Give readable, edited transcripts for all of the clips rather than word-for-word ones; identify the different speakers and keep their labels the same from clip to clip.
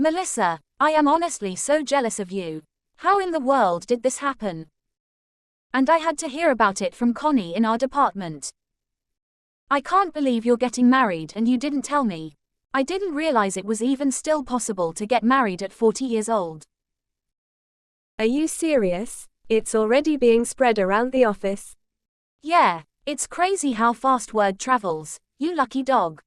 Speaker 1: Melissa, I am honestly so jealous of you. How in the world did this happen? And I had to hear about it from Connie in our department. I can't believe you're getting married and you didn't tell me. I didn't realize it was even still possible to get married at 40 years old.
Speaker 2: Are you serious? It's already being spread around the office.
Speaker 1: Yeah, it's crazy how fast word travels, you lucky dog.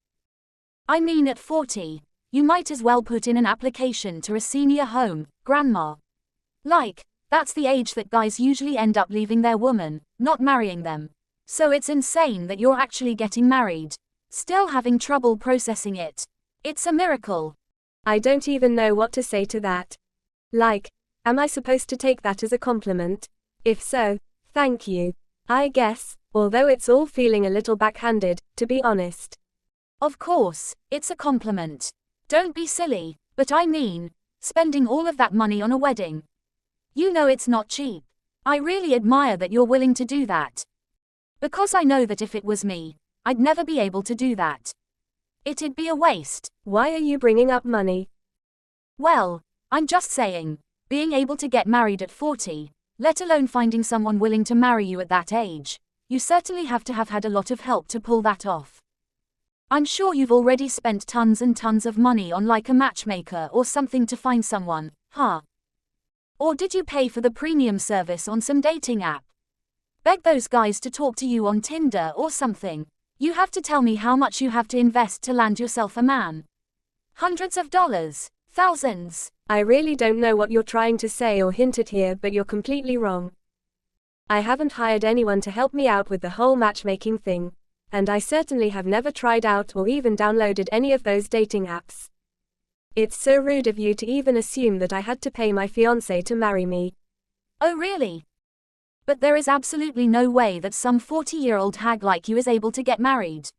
Speaker 1: I mean, at 40, you might as well put in an application to a senior home, grandma. Like, that's the age that guys usually end up leaving their woman, not marrying them. So it's insane that you're actually getting married. Still having trouble processing it. It's a miracle.
Speaker 2: I don't even know what to say to that. Like, am I supposed to take that as a compliment? If so, thank you. I guess, although it's all feeling a little backhanded, to be honest.
Speaker 1: Of course, it's a compliment. Don't be silly, but I mean, spending all of that money on a wedding. You know it's not cheap. I really admire that you're willing to do that. Because I know that if it was me, I'd never be able to do that. It'd be a waste.
Speaker 2: Why are you bringing up money?
Speaker 1: Well, I'm just saying, being able to get married at 40, let alone finding someone willing to marry you at that age, you certainly have to have had a lot of help to pull that off. I'm sure you've already spent tons and tons of money on like a matchmaker or something to find someone, huh? Or did you pay for the premium service on some dating app? Beg those guys to talk to you on Tinder or something. You have to tell me how much you have to invest to land yourself a man. Hundreds of dollars, thousands.
Speaker 2: I really don't know what you're trying to say or hint at here, but you're completely wrong. I haven't hired anyone to help me out with the whole matchmaking thing. And I certainly have never tried out or even downloaded any of those dating apps. It's so rude of you to even assume that I had to pay my fiancé to marry me.
Speaker 1: Oh really? But there is absolutely no way that some 40-year-old hag like you is able to get married.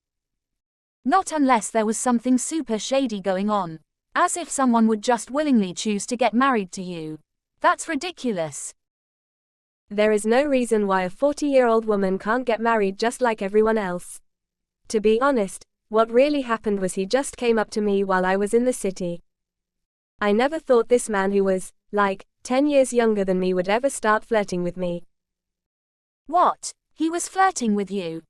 Speaker 1: Not unless there was something super shady going on. As if someone would just willingly choose to get married to you. That's ridiculous.
Speaker 2: There is no reason why a 40-year-old woman can't get married just like everyone else. To be honest, what really happened was he just came up to me while I was in the city. I never thought this man who was, like, 10 years younger than me would ever start flirting with me.
Speaker 1: What? He was flirting with you?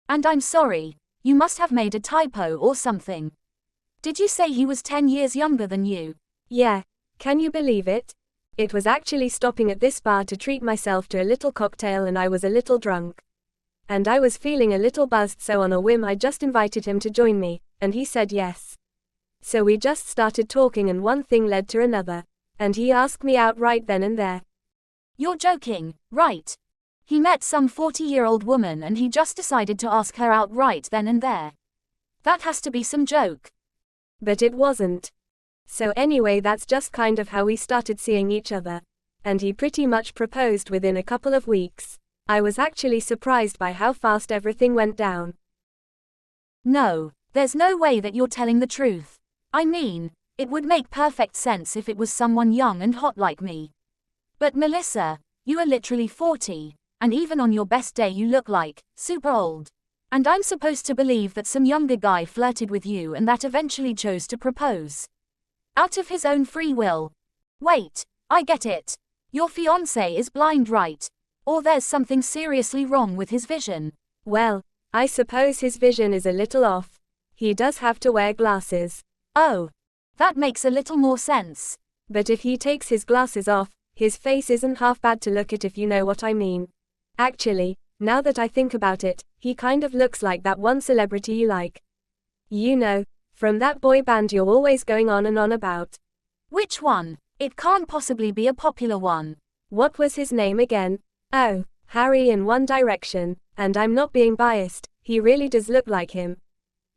Speaker 1: And I'm sorry, you must have made a typo or something. Did you say he was 10 years younger than you?
Speaker 2: Yeah, can you believe it? It was actually stopping at this bar to treat myself to a little cocktail and I was a little drunk. And I was feeling a little buzzed, so on a whim I just invited him to join me, and he said yes. So we just started talking and one thing led to another. And he asked me out right then and there.
Speaker 1: You're joking, right? He met some 40-year-old woman and he just decided to ask her out right then and there. That has to be some joke.
Speaker 2: But it wasn't. So anyway, that's just kind of how we started seeing each other. And he pretty much proposed within a couple of weeks. I was actually surprised by how fast everything went down.
Speaker 1: No, there's no way that you're telling the truth. I mean, it would make perfect sense if it was someone young and hot like me. But Melissa, you are literally 40, and even on your best day you look like, super old. And I'm supposed to believe that some younger guy flirted with you and that eventually chose to propose. Out of his own free will. Wait, I get it. Your fiancé is blind, right? Or there's something seriously wrong with his vision.
Speaker 2: Well, I suppose his vision is a little off. He does have to wear glasses.
Speaker 1: Oh, that makes a little more sense.
Speaker 2: But if he takes his glasses off, his face isn't half bad to look at, if you know what I mean. Actually, now that I think about it, he kind of looks like that one celebrity you like. You know, from that boy band you're always going on and on about.
Speaker 1: Which one? It can't possibly be a popular one.
Speaker 2: What was his name again? Oh, Harry in One Direction. And I'm not being biased, he really does look like him.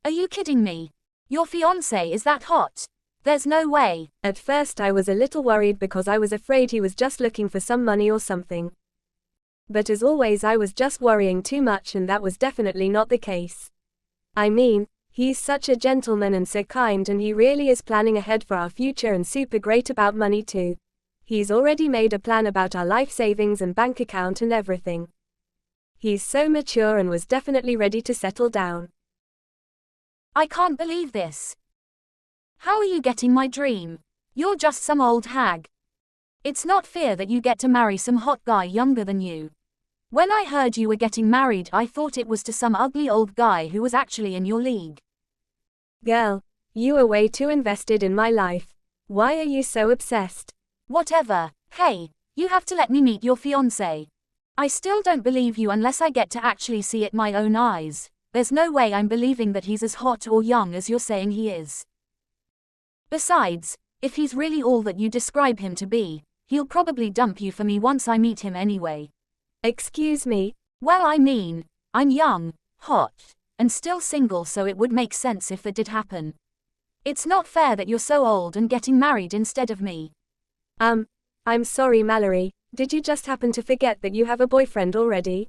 Speaker 1: Are you kidding me? Your fiancé is that hot? There's no way.
Speaker 2: At first I was a little worried because I was afraid he was just looking for some money or something. But as always I was just worrying too much, and that was definitely not the case. I mean, he's such a gentleman and so kind, and he really is planning ahead for our future and super great about money too. He's already made a plan about our life savings and bank account and everything. He's so mature and was definitely ready to settle down.
Speaker 1: I can't believe this. How are you getting my dream? You're just some old hag. It's not fair that you get to marry some hot guy younger than you. When I heard you were getting married, I thought it was to some ugly old guy who was actually in your league.
Speaker 2: Girl, you are way too invested in my life. Why are you so obsessed?
Speaker 1: Whatever. Hey, you have to let me meet your fiancé. I still don't believe you unless I get to actually see it my own eyes. There's no way I'm believing that he's as hot or young as you're saying he is. Besides, if he's really all that you describe him to be, he'll probably dump you for me once I meet him anyway.
Speaker 2: Excuse me?
Speaker 1: Well, I mean, I'm young, hot, and still single, so it would make sense if that did happen. It's not fair that you're so old and getting married instead of me.
Speaker 2: I'm sorry, Mallory, did you just happen to forget that you have a boyfriend already?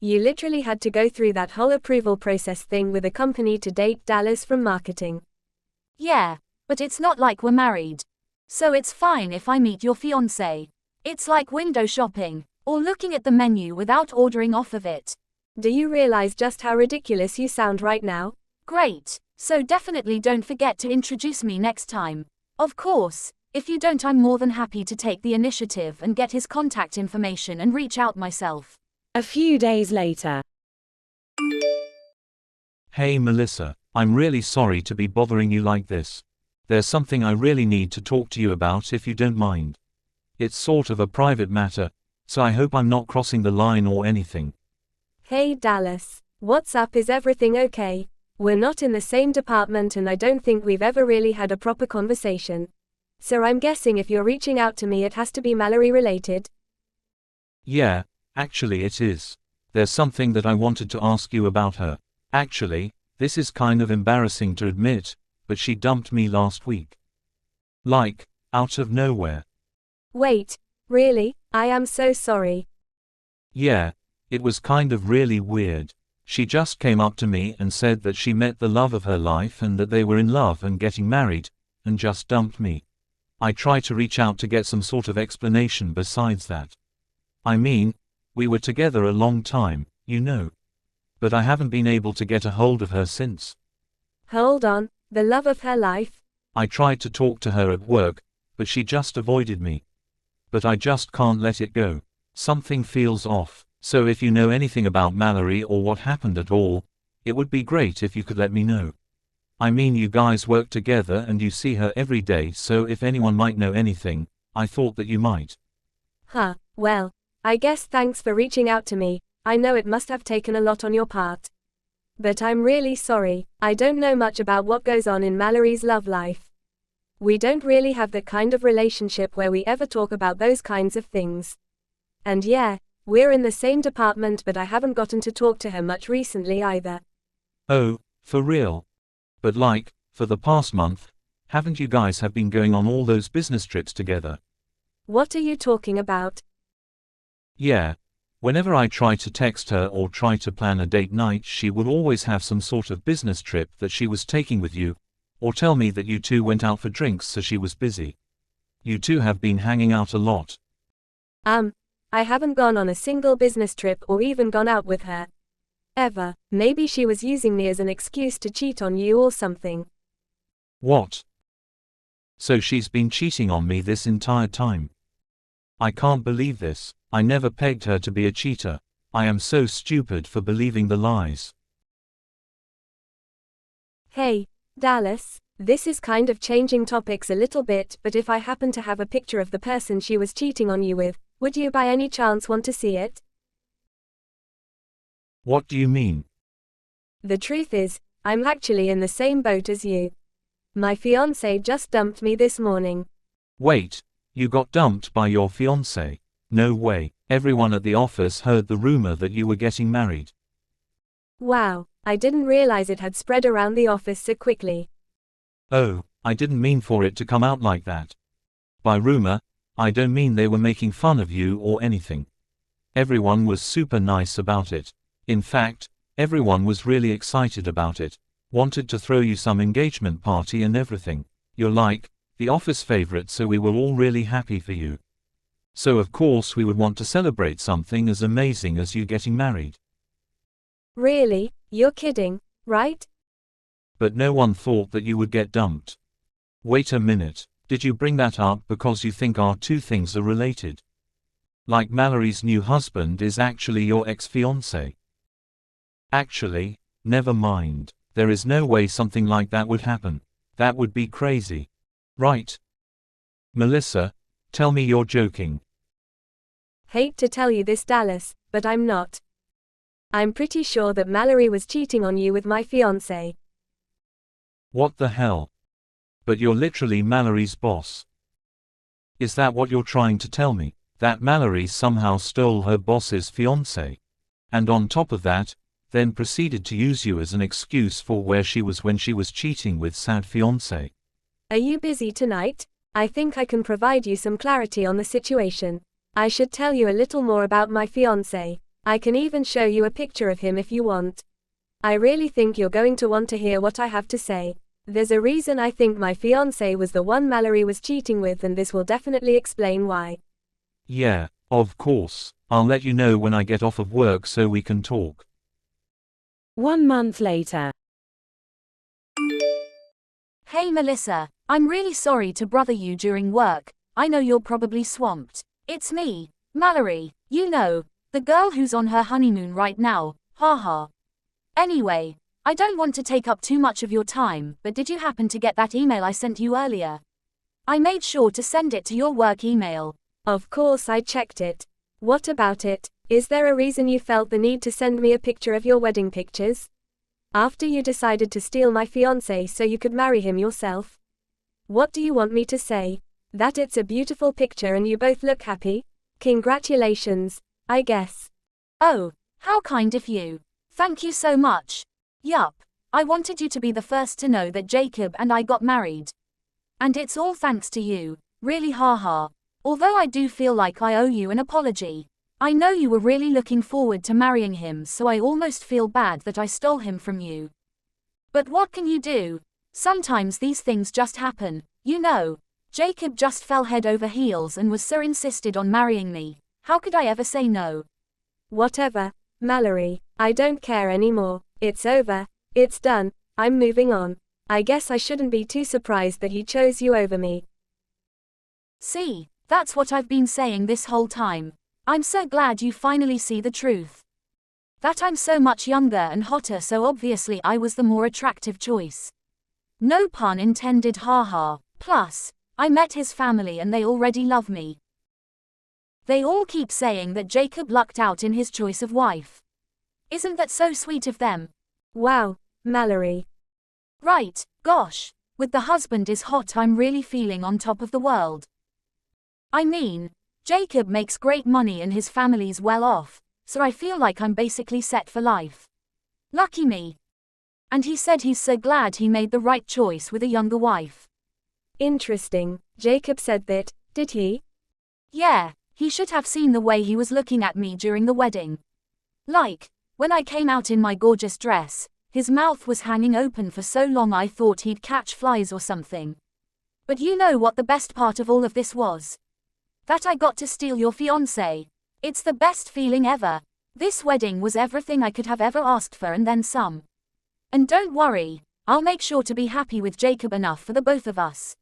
Speaker 2: You literally had to go through that whole approval process thing with a company to date Dallas from marketing.
Speaker 1: Yeah, but it's not like we're married. So it's fine if I meet your fiancé. It's like window shopping, or looking at the menu without ordering off of it.
Speaker 2: Do you realize just how ridiculous you sound right now?
Speaker 1: Great, so definitely don't forget to introduce me next time. Of course, if you don't, I'm more than happy to take the initiative and get his contact information and reach out myself.
Speaker 3: A few days later.
Speaker 4: Hey Melissa, I'm really sorry to be bothering you like this. There's something I really need to talk to you about if you don't mind. It's sort of a private matter, so I hope I'm not crossing the line or anything.
Speaker 2: Hey Dallas, what's up? Is everything okay? We're not in the same department and I don't think we've ever really had a proper conversation. So I'm guessing if you're reaching out to me, it has to be Mallory related.
Speaker 4: Yeah, actually it is. There's something that I wanted to ask you about her. Actually, this is kind of embarrassing to admit, but she dumped me last week. Like, out of nowhere.
Speaker 2: Wait, really? I am so sorry.
Speaker 4: Yeah, it was kind of really weird. She just came up to me and said that she met the love of her life and that they were in love and getting married, and just dumped me. I tried to reach out to get some sort of explanation besides that. I mean, we were together a long time, you know. But I haven't been able to get a hold of her since.
Speaker 2: Hold on, the love of her life?
Speaker 4: I tried to talk to her at work, but she just avoided me. But I just can't let it go. Something feels off. So if you know anything about Mallory or what happened at all, it would be great if you could let me know. I mean, you guys work together and you see her every day, so if anyone might know anything, I thought that you might.
Speaker 2: Well, I guess thanks for reaching out to me. I know it must have taken a lot on your part. But I'm really sorry, I don't know much about what goes on in Mallory's love life. We don't really have the kind of relationship where we ever talk about those kinds of things. And yeah, we're in the same department, but I haven't gotten to talk to her much recently either.
Speaker 4: Oh, for real? But like, for the past month, haven't you guys have been going on all those business trips together?
Speaker 2: What are you talking about?
Speaker 4: Yeah. Whenever I try to text her or try to plan a date night, she would always have some sort of business trip that she was taking with you, or tell me that you two went out for drinks so she was busy. You two have been hanging out a lot.
Speaker 2: I haven't gone on a single business trip or even gone out with her. Ever. Maybe she was using me as an excuse to cheat on you or something.
Speaker 4: What? So she's been cheating on me this entire time? I can't believe this. I never pegged her to be a cheater. I am so stupid for believing the lies.
Speaker 2: Hey, Dallas, this is kind of changing topics a little bit, but if I happen to have a picture of the person she was cheating on you with, would you by any chance want to see it?
Speaker 4: What do you mean?
Speaker 2: The truth is, I'm actually in the same boat as you. My fiancé just dumped me this morning.
Speaker 4: Wait, you got dumped by your fiancé? No way. Everyone at the office heard the rumor that you were getting married.
Speaker 2: Wow, I didn't realize it had spread around the office so quickly.
Speaker 4: Oh, I didn't mean for it to come out like that. By rumor, I don't mean they were making fun of you or anything. Everyone was super nice about it. In fact, everyone was really excited about it. Wanted to throw you some engagement party and everything. You're like the office favorite, so we were all really happy for you. So of course we would want to celebrate something as amazing as you getting married.
Speaker 2: Really? You're kidding, right?
Speaker 4: But no one thought that you would get dumped. Wait a minute, did you bring that up because you think our two things are related? Like Mallory's new husband is actually your ex-fiancé? Actually, never mind, there is no way something like that would happen. That would be crazy. Right? Melissa, tell me you're joking.
Speaker 2: Hate to tell you this, Dallas, but I'm not. I'm pretty sure that Mallory was cheating on you with my fiancé.
Speaker 4: What the hell? But you're literally Mallory's boss. Is that what you're trying to tell me? That Mallory somehow stole her boss's fiancé? And on top of that, then proceeded to use you as an excuse for where she was when she was cheating with said fiancé?
Speaker 2: Are you busy tonight? I think I can provide you some clarity on the situation. I should tell you a little more about my fiancé. I can even show you a picture of him if you want. I really think you're going to want to hear what I have to say. There's a reason I think my fiancé was the one Mallory was cheating with, and this will definitely explain why.
Speaker 4: Yeah, of course. I'll let you know when I get off of work so we can talk.
Speaker 3: 1 month later.
Speaker 1: Hey Melissa, I'm really sorry to bother you during work. I know you're probably swamped. It's me, Mallory, you know, the girl who's on her honeymoon right now, haha. Anyway, I don't want to take up too much of your time, but did you happen to get that email I sent you earlier? I made sure to send it to your work email.
Speaker 2: Of course I checked it. What about it? Is there a reason you felt the need to send me a picture of your wedding pictures? After you decided to steal my fiancé so you could marry him yourself? What do you want me to say? That it's a beautiful picture and you both look happy? Congratulations, I guess.
Speaker 1: Oh, how kind of you. Thank you so much. Yup, I wanted you to be the first to know that Jacob and I got married. And it's all thanks to you, really haha. Although I do feel like I owe you an apology. I know you were really looking forward to marrying him, so I almost feel bad that I stole him from you. But what can you do? Sometimes these things just happen, you know. Jacob just fell head over heels and was so insisted on marrying me. How could I ever say no?
Speaker 2: Whatever, Mallory, I don't care anymore. It's over, it's done, I'm moving on. I guess I shouldn't be too surprised that he chose you over me.
Speaker 1: See, that's what I've been saying this whole time. I'm so glad you finally see the truth. That I'm so much younger and hotter, so obviously I was the more attractive choice. No pun intended, haha. Plus, I met his family and they already love me. They all keep saying that Jacob lucked out in his choice of wife. Isn't that so sweet of them?
Speaker 2: Wow, Mallory.
Speaker 1: Right, gosh, with the husband is hot, I'm really feeling on top of the world. I mean, Jacob makes great money and his family's well off, so I feel like I'm basically set for life. Lucky me. And he said he's so glad he made the right choice with a younger wife.
Speaker 2: Interesting, Jacob said that, did he?
Speaker 1: Yeah, he should have seen the way he was looking at me during the wedding. Like, when I came out in my gorgeous dress, his mouth was hanging open for so long I thought he'd catch flies or something. But you know what the best part of all of this was? That I got to steal your fiancé. It's the best feeling ever. This wedding was everything I could have ever asked for and then some. And don't worry, I'll make sure to be happy with Jacob enough for the both of us.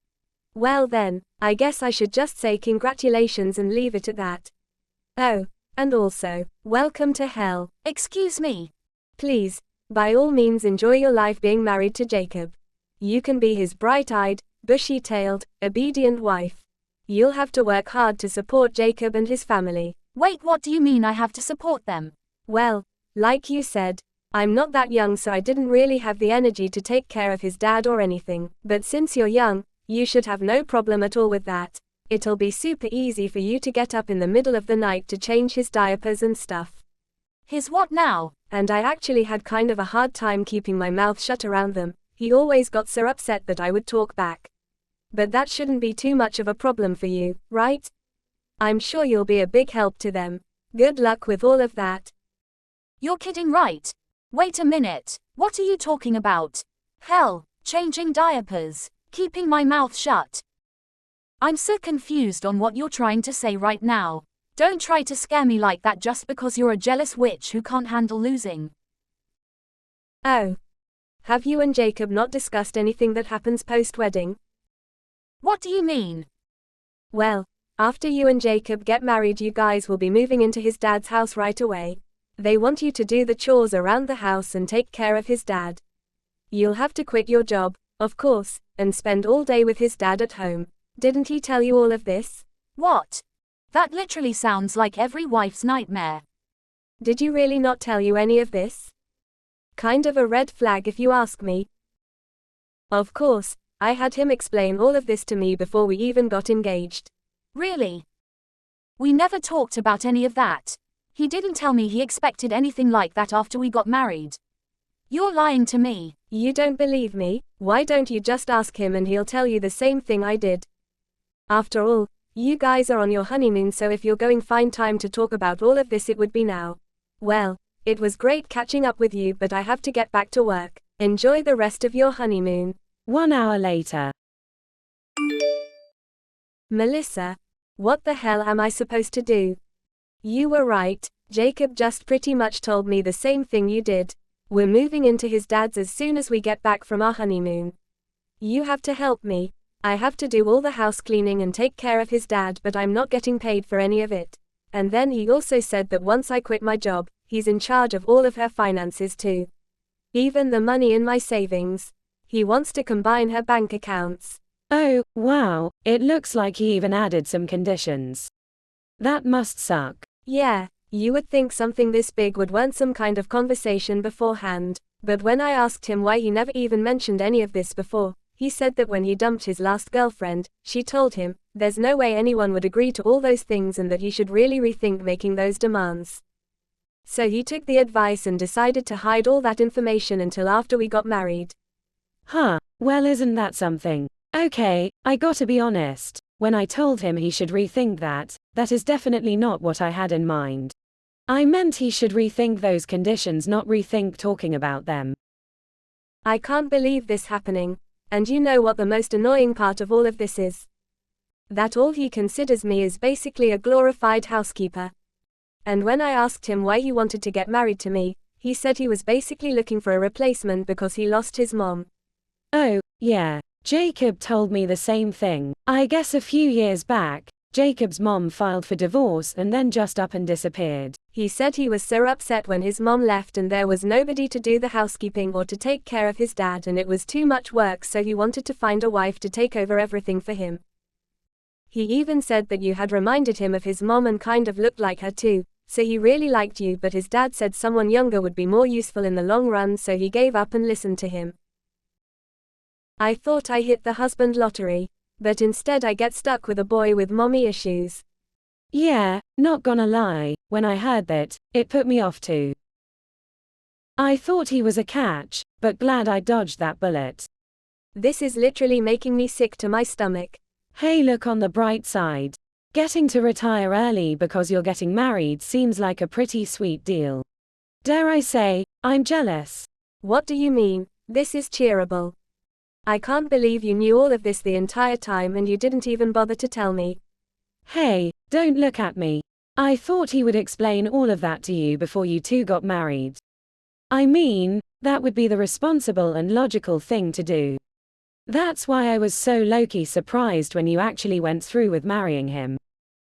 Speaker 2: Well then, I guess I should just say congratulations and leave it at that. Oh, and also, welcome to hell.
Speaker 1: Excuse me.
Speaker 2: Please, by all means enjoy your life being married to Jacob. You can be his bright-eyed, bushy-tailed, obedient wife. You'll have to work hard to support Jacob and his family.
Speaker 1: Wait, what do you mean I have to support them?
Speaker 2: Well, like you said, I'm not that young, so I didn't really have the energy to take care of his dad or anything. But since you're young, you should have no problem at all with that. It'll be super easy for you to get up in the middle of the night to change his diapers and stuff.
Speaker 1: His what now?
Speaker 2: And I actually had kind of a hard time keeping my mouth shut around them. He always got so upset that I would talk back. But that shouldn't be too much of a problem for you, right? I'm sure you'll be a big help to them. Good luck with all of that.
Speaker 1: You're kidding, right? Wait a minute, what are you talking about? Hell, changing diapers, keeping my mouth shut. I'm so confused on what you're trying to say right now. Don't try to scare me like that just because you're a jealous witch who can't handle losing.
Speaker 2: Oh. Have you and Jacob not discussed anything that happens post-wedding?
Speaker 1: What do you mean?
Speaker 2: Well, after you and Jacob get married, you guys will be moving into his dad's house right away. They want you to do the chores around the house and take care of his dad. You'll have to quit your job, of course, and spend all day with his dad at home. Didn't he tell you all of this?
Speaker 1: What? That literally sounds like every wife's nightmare.
Speaker 2: Did you really not tell you any of this? Kind of a red flag if you ask me. Of course, I had him explain all of this to me before we even got engaged.
Speaker 1: Really? We never talked about any of that. He didn't tell me he expected anything like that after we got married. You're lying to me.
Speaker 2: You don't believe me? Why don't you just ask him and he'll tell you the same thing I did? After all, you guys are on your honeymoon, so if you're going to find time to talk about all of this, it would be now. Well, it was great catching up with you, but I have to get back to work. Enjoy the rest of your honeymoon.
Speaker 3: 1 hour later.
Speaker 2: Melissa, what the hell am I supposed to do? You were right, Jacob just pretty much told me the same thing you did. We're moving into his dad's as soon as we get back from our honeymoon. You have to help me. I have to do all the house cleaning and take care of his dad, but I'm not getting paid for any of it. And then he also said that once I quit my job, he's in charge of all of her finances too. Even the money in my savings. He wants to combine her bank accounts.
Speaker 3: Oh, wow, it looks like he even added some conditions. That must suck.
Speaker 2: Yeah, you would think something this big would want some kind of conversation beforehand, but when I asked him why he never even mentioned any of this before, he said that when he dumped his last girlfriend, she told him, there's no way anyone would agree to all those things and that he should really rethink making those demands. So he took the advice and decided to hide all that information until after we got married.
Speaker 3: Huh, well, isn't that something? Okay, I gotta be honest. When I told him he should rethink that, that is definitely not what I had in mind. I meant he should rethink those conditions, not rethink talking about them.
Speaker 2: I can't believe this happening. And you know what the most annoying part of all of this is? That all he considers me is basically a glorified housekeeper. And when I asked him why he wanted to get married to me, he said he was basically looking for a replacement because he lost his mom.
Speaker 3: Oh, yeah, Jacob told me the same thing. I guess a few years back, Jacob's mom filed for divorce and then just up and disappeared.
Speaker 2: He said he was so upset when his mom left and there was nobody to do the housekeeping or to take care of his dad, and it was too much work, so he wanted to find a wife to take over everything for him. He even said that you had reminded him of his mom and kind of looked like her too, so he really liked you, but his dad said someone younger would be more useful in the long run, so he gave up and listened to him. I thought I hit the husband lottery, but instead I get stuck with a boy with mommy issues.
Speaker 3: Yeah, not gonna lie, when I heard that, it put me off too. I thought he was a catch, but glad I dodged that bullet.
Speaker 2: This is literally making me sick to my stomach.
Speaker 3: Hey, look on the bright side. Getting to retire early because you're getting married seems like a pretty sweet deal. Dare I say, I'm jealous.
Speaker 2: What do you mean? This is cheerable. I can't believe you knew all of this the entire time and you didn't even bother to tell me.
Speaker 3: Hey, don't look at me. I thought he would explain all of that to you before you two got married. I mean, that would be the responsible and logical thing to do. That's why I was so low-key surprised when you actually went through with marrying him.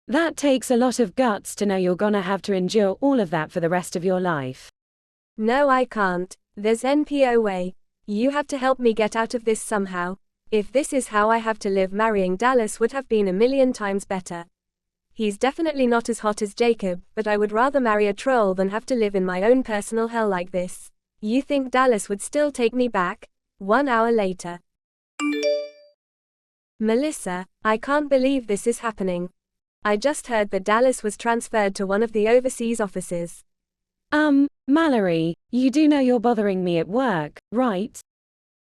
Speaker 3: That takes a lot of guts to know you're gonna have to endure all of that for the rest of your life.
Speaker 2: No, I can't. There's NPO way. You have to help me get out of this somehow. If this is how I have to live, marrying Dallas would have been a million times better. He's definitely not as hot as Jacob, but I would rather marry a troll than have to live in my own personal hell like this. You think Dallas would still take me back? 1 hour later. Melissa, I can't believe this is happening. I just heard that Dallas was transferred to one of the overseas offices.
Speaker 3: Mallory, you do know you're bothering me at work, right?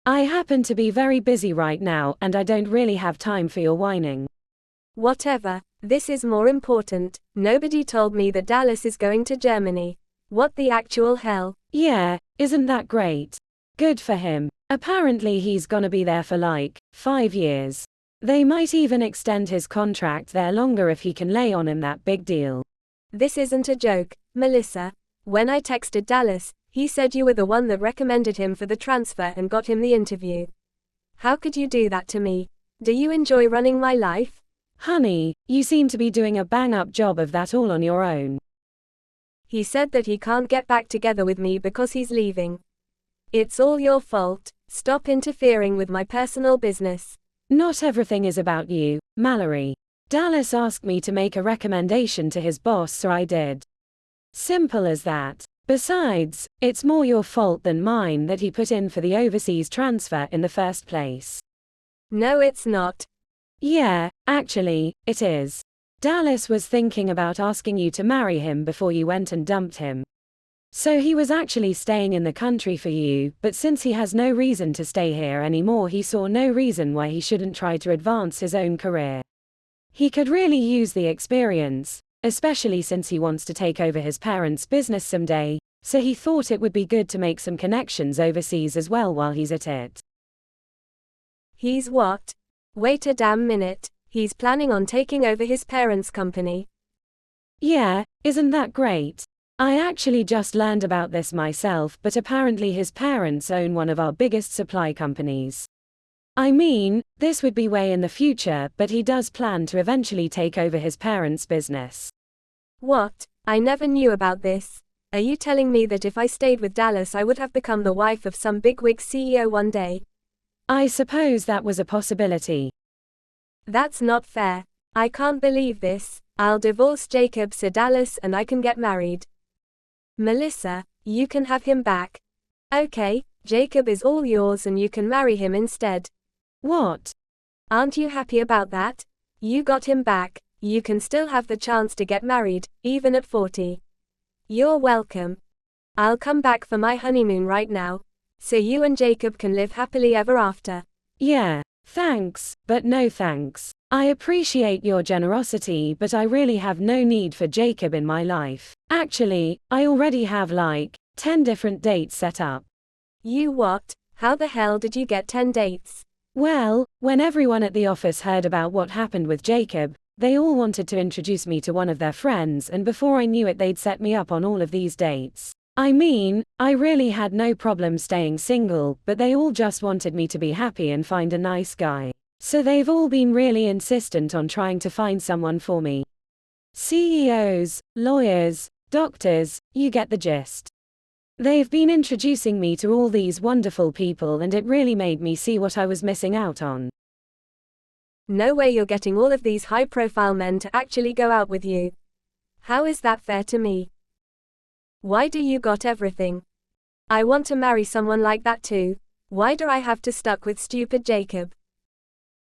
Speaker 3: I happen to be very busy right now and I don't really have time for your whining.
Speaker 2: Whatever, this is more important. Nobody told me that Dallas is going to Germany. What the actual hell?
Speaker 3: Yeah, isn't that great? Good for him. Apparently he's gonna be there for like 5 years. They might even extend his contract there longer if he can lay on him that big deal.
Speaker 2: This isn't a joke, Melissa. When I texted Dallas, he said you were the one that recommended him for the transfer and got him the interview. How could you do that to me? Do you enjoy running my life?
Speaker 3: Honey, you seem to be doing a bang-up job of that all on your own.
Speaker 2: He said that he can't get back together with me because he's leaving. It's all your fault. Stop interfering with my personal business.
Speaker 3: Not everything is about you, Mallory. Dallas asked me to make a recommendation to his boss, so I did. Simple as that. Besides, it's more your fault than mine that he put in for the overseas transfer in the first place.
Speaker 2: No, it's not.
Speaker 3: Yeah, actually, it is. Dallas was thinking about asking you to marry him before you went and dumped him. So he was actually staying in the country for you, but since he has no reason to stay here anymore, he saw no reason why he shouldn't try to advance his own career. He could really use the experience, especially since he wants to take over his parents' business someday, so he thought it would be good to make some connections overseas as well while he's at it.
Speaker 2: He's what? Wait a damn minute, he's planning on taking over his parents' company.
Speaker 3: Yeah, isn't that great? I actually just learned about this myself, but apparently his parents own one of our biggest supply companies. I mean, this would be way in the future, but he does plan to eventually take over his parents' business.
Speaker 2: What? I never knew about this. Are you telling me that if I stayed with Dallas I would have become the wife of some bigwig CEO one day?
Speaker 3: I suppose that was a possibility.
Speaker 2: That's not fair. I can't believe this. I'll divorce Jacob so Dallas and I can get married. Melissa, you can have him back. Okay, Jacob is all yours and you can marry him instead.
Speaker 3: What?
Speaker 2: Aren't you happy about that? You got him back. You can still have the chance to get married, even at 40. You're welcome. I'll come back for my honeymoon right now, so you and Jacob can live happily ever after.
Speaker 3: Yeah, thanks, but no thanks. I appreciate your generosity, but I really have no need for Jacob in my life. Actually, I already have like 10 different dates set up.
Speaker 2: You what? How the hell did you get 10 dates?
Speaker 3: Well, when everyone at the office heard about what happened with Jacob, they all wanted to introduce me to one of their friends, and before I knew it they'd set me up on all of these dates. I mean, I really had no problem staying single, but they all just wanted me to be happy and find a nice guy. So they've all been really insistent on trying to find someone for me. CEOs, lawyers, doctors, you get the gist. They've been introducing me to all these wonderful people, and it really made me see what I was missing out on.
Speaker 2: No way you're getting all of these high-profile men to actually go out with you. How is that fair to me? Why do you got everything? I want to marry someone like that too. Why do I have to stuck with stupid Jacob?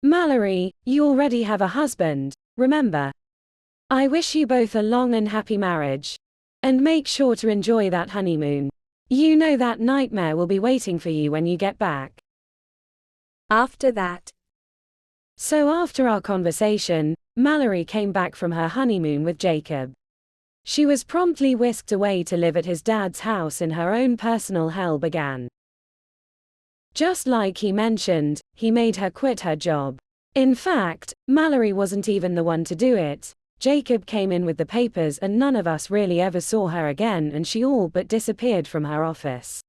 Speaker 3: Mallory, you already have a husband, remember? I wish you both a long and happy marriage. And make sure to enjoy that honeymoon. You know that nightmare will be waiting for you when you get back.
Speaker 2: After that.
Speaker 3: So after our conversation, Mallory came back from her honeymoon with Jacob. She was promptly whisked away to live at his dad's house, and her own personal hell began. Just like he mentioned, he made her quit her job. In fact, Mallory wasn't even the one to do it. Jacob came in with the papers and none of us really ever saw her again, and she all but disappeared from her office.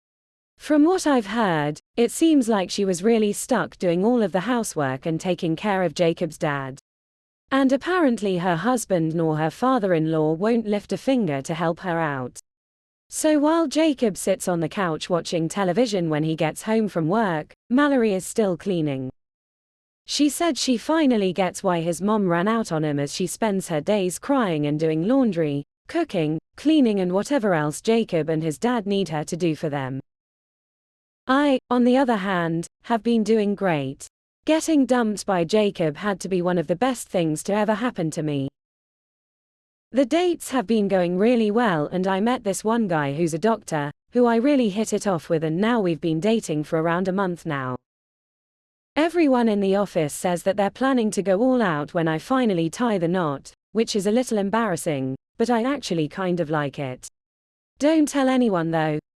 Speaker 3: From what I've heard, it seems like she was really stuck doing all of the housework and taking care of Jacob's dad. And apparently her husband nor her father-in-law won't lift a finger to help her out. So while Jacob sits on the couch watching television when he gets home from work, Mallory is still cleaning. She said she finally gets why his mom ran out on him, as she spends her days crying and doing laundry, cooking, cleaning and whatever else Jacob and his dad need her to do for them. I, on the other hand, have been doing great. Getting dumped by Jacob had to be one of the best things to ever happen to me. The dates have been going really well, and I met this one guy who's a doctor, who I really hit it off with, and now we've been dating for around a month now. Everyone in the office says that they're planning to go all out when I finally tie the knot, which is a little embarrassing, but I actually kind of like it. Don't tell anyone though,